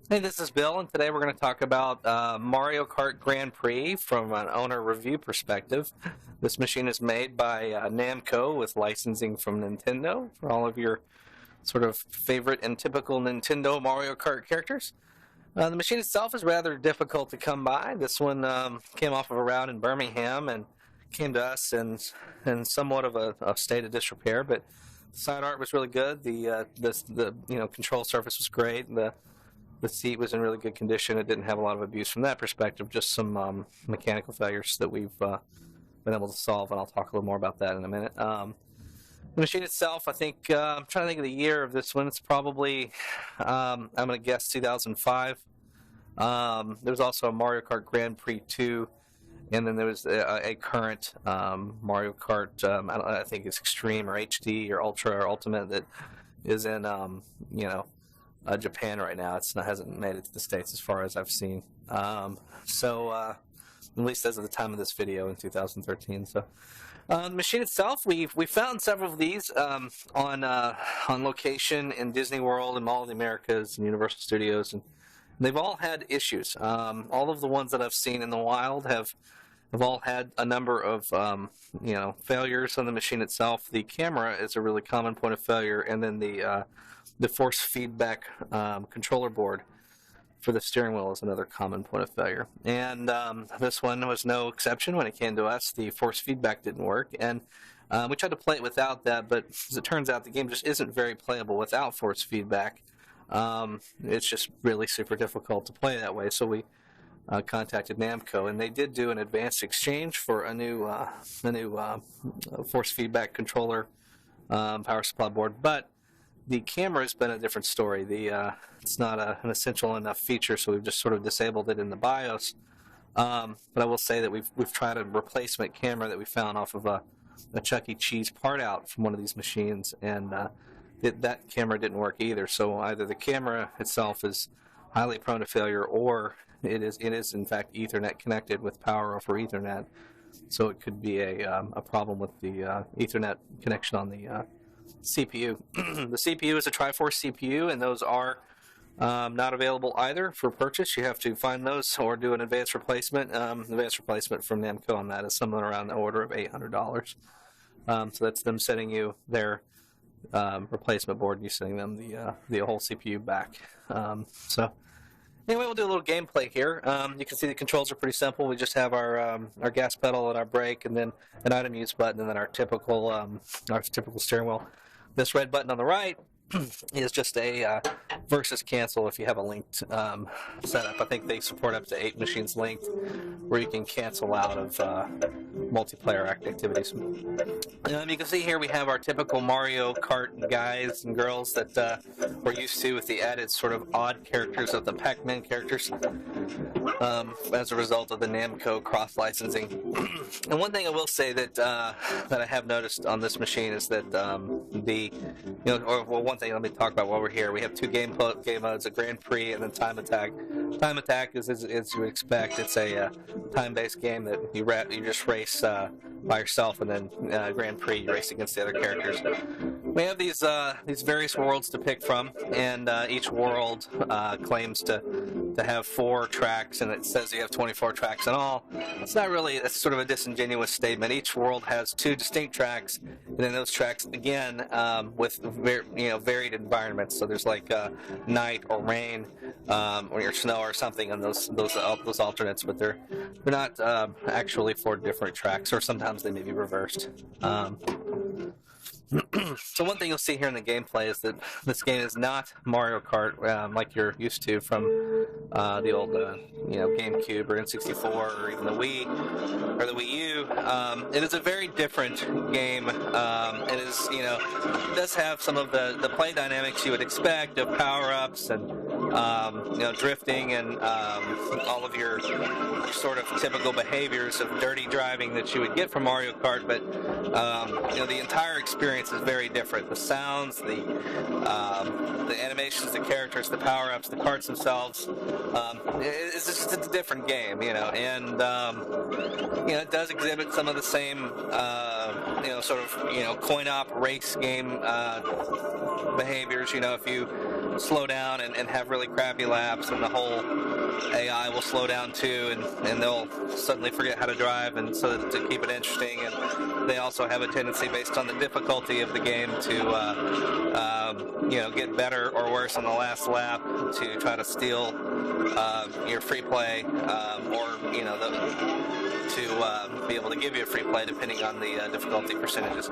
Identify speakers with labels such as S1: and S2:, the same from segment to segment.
S1: Hey, this is Bill, and today we're going to talk about Mario Kart Grand Prix from an owner review perspective. This machine is made by Namco with licensing from Nintendo for all of your sort of favorite and typical Nintendo Mario Kart characters. The machine itself is rather difficult to come by. This one came off of a route in Birmingham and came to us in somewhat of a state of disrepair, but the side art was really good. The control surface was great. The seat was in really good condition. It didn't have a lot of abuse from that perspective, just some mechanical failures that we've been able to solve, and I'll talk a little more about that in a minute. The machine itself, I think, I'm trying to think of the year of this one. It's probably, I'm going to guess 2005. There was also a Mario Kart Grand Prix 2, and then there was a current Mario Kart, I think it's Extreme or HD or Ultra or Ultimate that is in, Japan right now. Hasn't made it to the States as far as I've seen. At least as of the time of this video in 2013. So, the machine itself, we found several of these on location in Disney World and Mall of the Americas and Universal Studios, and they've all had issues. All of the ones that I've seen in the wild have all had a number of failures on the machine itself. The camera is a really common point of failure, and then the force feedback controller board for the steering wheel is another common point of failure. And this one was no exception when it came to us. The force feedback didn't work, and we tried to play it without that, but as it turns out, the game just isn't very playable without force feedback. It's just really super difficult to play that way, so we contacted Namco, and they did do an advanced exchange for a new force feedback controller power supply board, but the camera has been a different story. It's not an essential enough feature, so we've just sort of disabled it in the BIOS. But I will say that we've tried a replacement camera that we found off of a Chuck E. Cheese part out from one of these machines, and that camera didn't work either. So either the camera itself is highly prone to failure, or it is in fact Ethernet connected with power over Ethernet. So it could be a problem with the Ethernet connection on the CPU. The CPU is a Triforce CPU, and those are not available either for purchase. You have to find those or do an advanced replacement. Advanced replacement from Namco on that is somewhere around the order of $800. So that's them sending you their replacement board, and you sending them the whole CPU back. Anyway, we'll do a little gameplay here. You can see the controls are pretty simple. We just have our gas pedal and our brake, and then an item use button, and then our typical steering wheel. This red button on the right is just a versus cancel if you have a linked setup. I think they support up to 8 machines linked, where you can cancel out of multiplayer activities. You can see here we have our typical Mario Kart guys and girls that we're used to, with the added sort of odd characters of the Pac-Man characters as a result of the Namco cross-licensing. And one thing I will say that I have noticed on this machine is that one thing let me talk about while we're here. We have 2 game modes, a Grand Prix and then Time Attack. Time Attack is as you would expect. It's a time-based game that you just race by yourself, and then Grand Prix you race against the other characters. We have these various worlds to pick from, and each world claims to have 4 tracks, and it says you have 24 tracks in all. It's not really. It's sort of a disingenuous statement. Each world has 2 distinct tracks, and then those tracks again with varied environments. So there's like night or rain or snow or something on those alternates, but they're not actually 4 different tracks, or sometimes they may be reversed. So one thing you'll see here in the gameplay is that this game is not Mario Kart like you're used to from the old GameCube or N64 or even the Wii or the Wii U. It is a very different game. It is it does have some of the play dynamics you would expect of power-ups and drifting and all of your sort of typical behaviors of dirty driving that you would get from Mario Kart, but the entire experience experience is very different. The sounds, the animations, the characters, the power-ups, the carts themselves, it's just a different game, you know, and it does exhibit some of the same, sort of, coin-op race game behaviors. You know, if you slow down and have really crappy laps, and the whole AI will slow down too, and they'll suddenly forget how to drive, and so to keep it interesting. And they also have a tendency, based on the difficulty of the game, to get better or worse on the last lap, to try to steal your free play, or to be able to give you a free play depending on the difficulty percentages.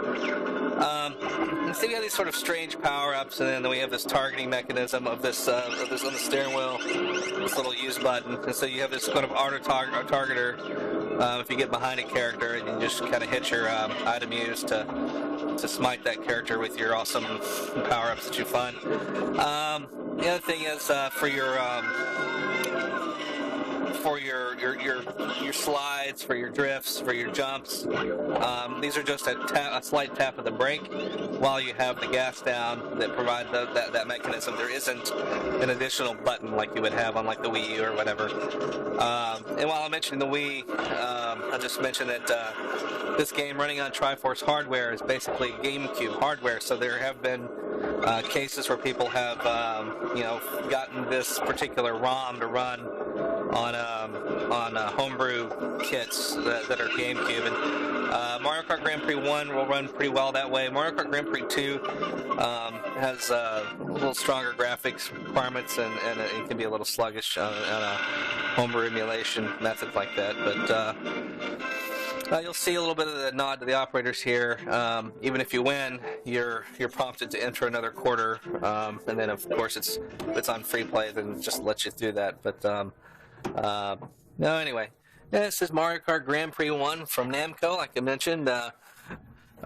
S1: So you have these sort of strange power-ups, and then we have this targeting mechanism of this on the steering wheel, this little use button, and so you have this kind of auto targeter. If you get behind a character, and you just kind of hit your item use to smite that character with your awesome power-ups that you find. The other thing is for your slides, for your drifts, for your jumps. These are just a slight tap of the brake while you have the gas down that provide that mechanism. There isn't an additional button like you would have on like the Wii U or whatever. And while I'm mentioning the Wii, I'll just mention that this game running on Triforce hardware is basically GameCube hardware. So there have been cases where people have gotten this particular ROM to run on homebrew kits that are GameCube. And Mario Kart Grand Prix 1 will run pretty well that way. Mario Kart Grand Prix 2 has a little stronger graphics requiremements, and it can be a little sluggish on a homebrew emulation methods like that. But you'll see a little bit of the nod to the operators here. Even if you win, you're prompted to enter another quarter, and then of course if it's on free play, then it just lets you through that. But no, anyway, this is Mario Kart Grand Prix 1 from Namco. Like I mentioned, I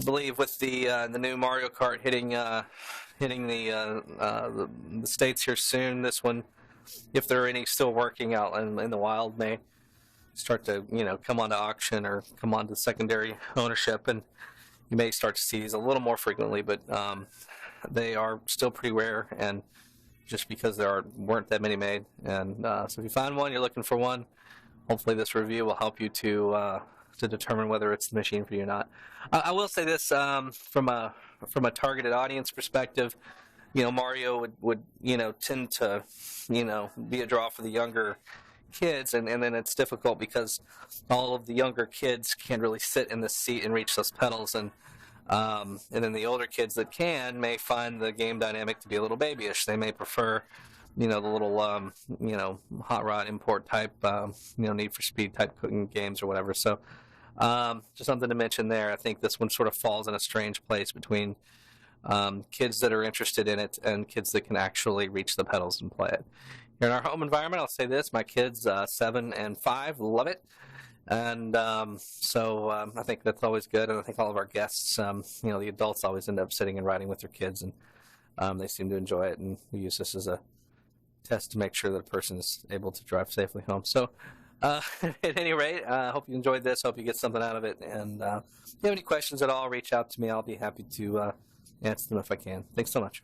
S1: believe with the new Mario Kart hitting the States here soon, this one, if there are any still working out in the wild, may start to come onto auction or come onto secondary ownership, and you may start to see these a little more frequently. But they are still pretty rare, and just because there weren't that many made. And so if you find one, you're looking for one, hopefully this review will help you to determine whether it's the machine for you or not. I will say this, from a targeted audience perspective, Mario would tend to be a draw for the younger kids, and then it's difficult because all of the younger kids can't really sit in the seat and reach those pedals, and then the older kids that may find the game dynamic to be a little babyish. They may prefer the little hot rod import type Need for Speed type cooking games or whatever. So just something to mention there. I think this one sort of falls in a strange place between kids that are interested in it and kids that can actually reach the pedals and play it. Here in our home environment, I'll say this: my kids, 7 and 5, love it, and so I think that's always good. And I think all of our guests, the adults, always end up sitting and riding with their kids, and they seem to enjoy it. And we use this as a test to make sure that a person is able to drive safely home. So, at any rate, I hope you enjoyed this. Hope you get something out of it. And if you have any questions at all, reach out to me. I'll be happy to answer them if I can. Thanks so much.